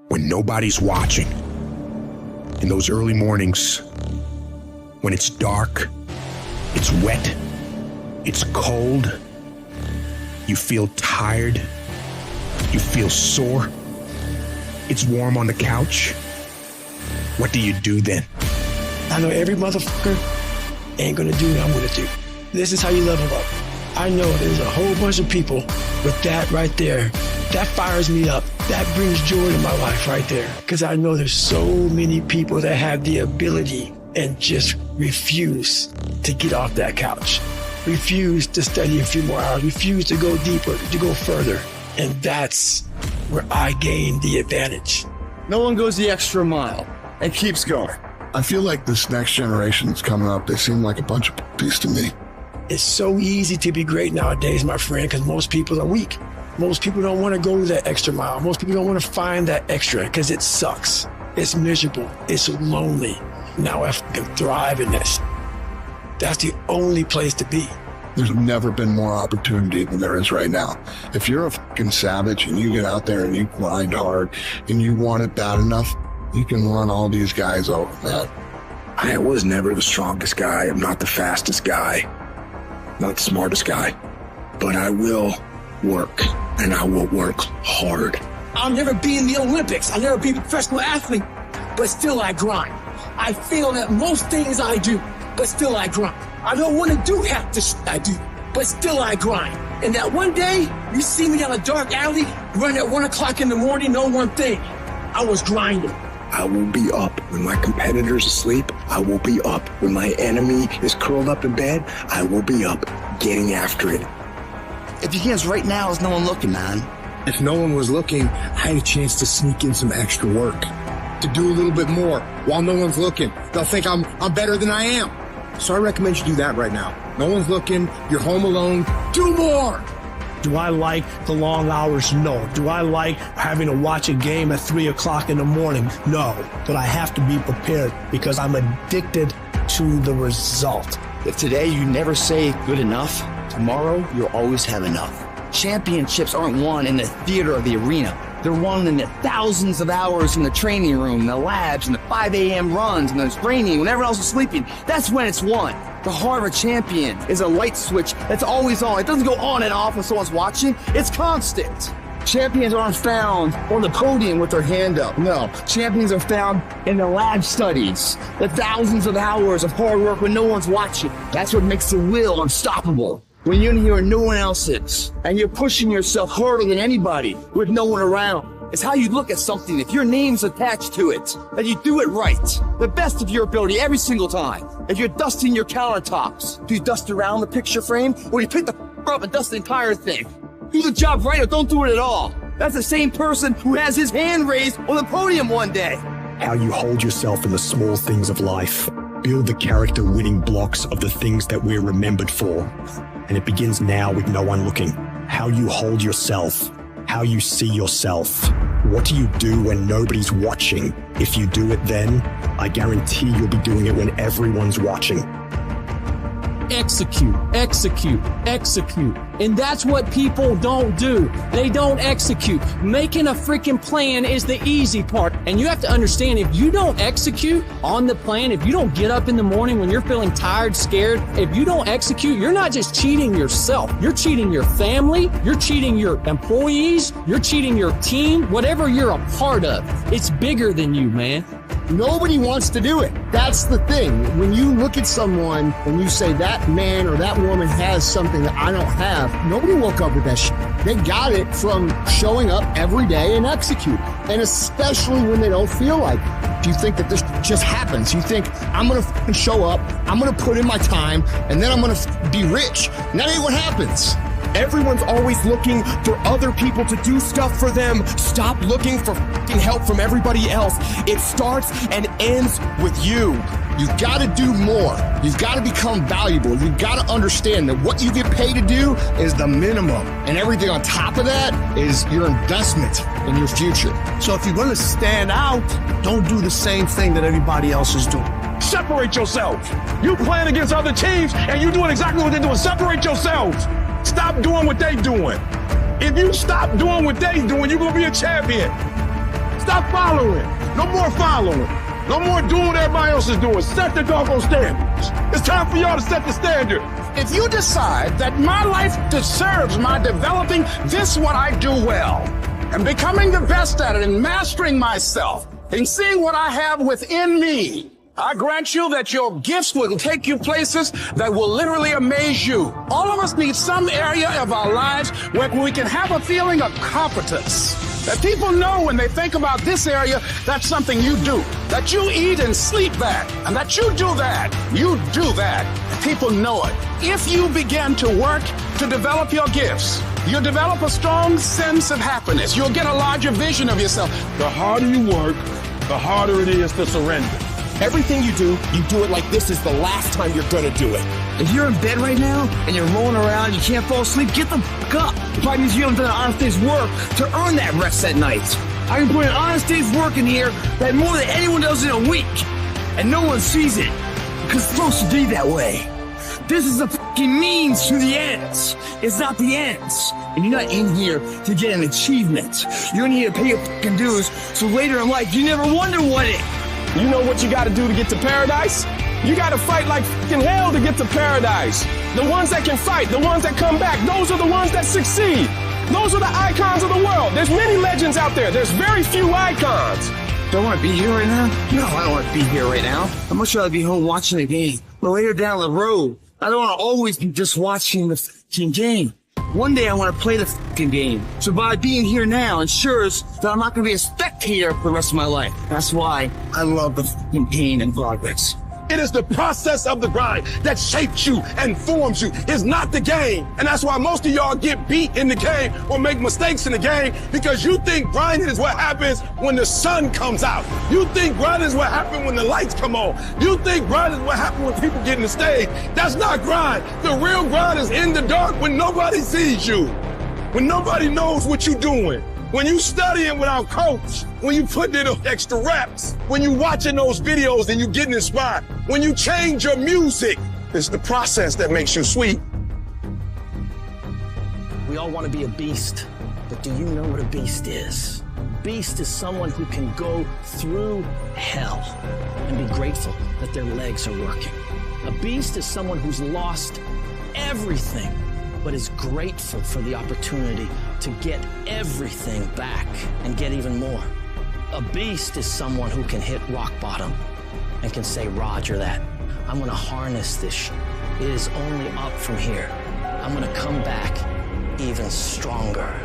when nobody's watching. In those early mornings, when it's dark, it's wet, it's cold, you feel tired, you feel sore, it's warm on the couch. What do you do then? I know every motherfucker ain't gonna do what I'm gonna do. This is how you level up. I know there's a whole bunch of people with that right there. That fires me up. That brings joy to my life right there. Because I know there's so many people that have the ability and just refuse to get off that couch. Refuse to study a few more hours. Refuse to go deeper, to go further. And that's where I gain the advantage. No one goes the extra mile and keeps going. I feel like this next generation that's coming up, they seem like a bunch of puppies to me. It's so easy to be great nowadays, my friend, because most people are weak. Most people don't want to go that extra mile. Most people don't want to find that extra because it sucks. It's miserable. It's lonely. Now I can thrive in this. That's the only place to be. There's never been more opportunity than there is right now. If you're a fucking savage and you get out there and you grind hard and you want it bad enough, you can run all these guys over, man. I was never the strongest guy. I'm not the fastest guy. Not the smartest guy. But I will work, and I will work hard. I'll never be in the Olympics. I'll never be a professional athlete, but still I grind. I fail at most things I do, but still I grind. I don't want to do half the shit I do, but still I grind. And that one day, you see me down a dark alley, running at 1 o'clock in the morning, know one thing. I was grinding. I will be up when my competitor's asleep. I will be up when my enemy is curled up in bed. I will be up getting after it. If you guess right now, there's no one looking, man. If no one was looking, I had a chance to sneak in some extra work, to do a little bit more while no one's looking. They'll think I'm better than I am. So I recommend you do that right now. No one's looking, you're home alone, do more. Do I like the long hours? No. Do I like having to watch a game at 3 o'clock in the morning? No. But I have to be prepared because I'm addicted to the result. If today you never say good enough, tomorrow you'll always have enough. Championships aren't won in the theater or the arena. They're won in the thousands of hours in the training room, the labs, and the 5 a.m. runs, and the training when everyone else is sleeping. That's when it's won. The heart of a champion is a light switch that's always on. It doesn't go on and off when someone's watching. It's constant. Champions aren't found on the podium with their hand up. No, champions are found in the lab studies, the thousands of hours of hard work when no one's watching. That's what makes the will unstoppable. When you're in here and no one else is, and you're pushing yourself harder than anybody with no one around. It's how you look at something if your name's attached to it, and you do it right, the best of your ability every single time. If you're dusting your countertops, do you dust around the picture frame, or do you pick the up and dust the entire thing? Do the job right or don't do it at all. That's the same person who has his hand raised on the podium one day. How you hold yourself in the small things of life. Build the character winning blocks of the things that we're remembered for. And it begins now with no one looking. How you hold yourself. How you see yourself. What do you do when nobody's watching? If you do it then, I guarantee you'll be doing it when everyone's watching. Execute, execute, execute. And that's what people don't do. They don't execute. Making a freaking plan is the easy part. And you have to understand, if you don't execute on the plan, if you don't get up in the morning when you're feeling tired, scared, if you don't execute, you're not just cheating yourself. You're cheating your family. You're cheating your employees. You're cheating your team. Whatever you're a part of, it's bigger than you, man. Nobody wants to do it. That's the thing. When you look at someone and you say that man or that woman has something that I don't have, nobody woke up with that shit. They got it from showing up every day and execute. And especially when they don't feel like it. Do you think that this just happens? You think, I'm going to show up, I'm going to put in my time, and then I'm going to be rich. And that ain't what happens. Everyone's always looking for other people to do stuff for them. Stop looking for f***ing help from everybody else. It starts and ends with you. You've got to do more. You've got to become valuable. You've got to understand that what you get paid to do is the minimum. And everything on top of that is your investment in your future. So if you're going to stand out, don't do the same thing that everybody else is doing. Separate yourselves. You playing against other teams and you doing exactly what they're doing. Separate yourselves. Stop doing what they doing. If you stop doing what they doing, you're going to be a champion. Stop following. No more following. No more doing what everybody else is doing. Set the doggone standards. It's time for y'all to set the standard. If you decide that my life deserves my developing this what I do well, and becoming the best at it and mastering myself and seeing what I have within me, I grant you that your gifts will take you places that will literally amaze you. All of us need some area of our lives where we can have a feeling of competence. That people know when they think about this area, that's something you do. That you eat and sleep that. And that you do that. You do that. People know it. If you begin to work to develop your gifts, you'll develop a strong sense of happiness. You'll get a larger vision of yourself. The harder you work, the harder it is to surrender. Everything you do it like this is the last time you're gonna do it. If you're in bed right now and you're rolling around, you can't fall asleep, get the fuck up. It probably means you haven't done an honest day's work to earn that rest at night. I can put an honest day's work in here that more than anyone does in a week. And no one sees it. Because it's supposed to be that way. This is the fucking means to the ends. It's not the ends. And you're not in here to get an achievement. You're in here to pay your fucking dues so later in life you never wonder what it. You know what you gotta do to get to paradise? You gotta fight like fucking hell to get to paradise. The ones that can fight, the ones that come back, those are the ones that succeed. Those are the icons of the world. There's many legends out there. There's very few icons. Do I want to be here right now? No, I don't want to be here right now. I'd much rather be home watching the game. But later down the road, I don't want to always be just watching the fucking game. One day I want to play the fucking game. So by being here now ensures that I'm not going to be a spectator for the rest of my life. That's why I love the fucking pain and progress. It is the process of the grind that shapes you and forms you. It's not the game. And that's why most of y'all get beat in the game or make mistakes in the game, because you think grinding is what happens when the sun comes out. You think grinding is what happens when the lights come on. You think grinding is what happens when people get in the stage. That's not grind. The real grind is in the dark when nobody sees you, when nobody knows what you're doing. When you studying without coach, when you putting in those extra reps, when you watching those videos and you getting inspired, when you change your music, it's the process that makes you sweet. We all want to be a beast, but do you know what a beast is? A beast is someone who can go through hell and be grateful that their legs are working. A beast is someone who's lost everything, but is grateful for the opportunity to get everything back and get even more. A beast is someone who can hit rock bottom and can say, Roger that. I'm gonna harness this shit. It is only up from here. I'm gonna come back even stronger.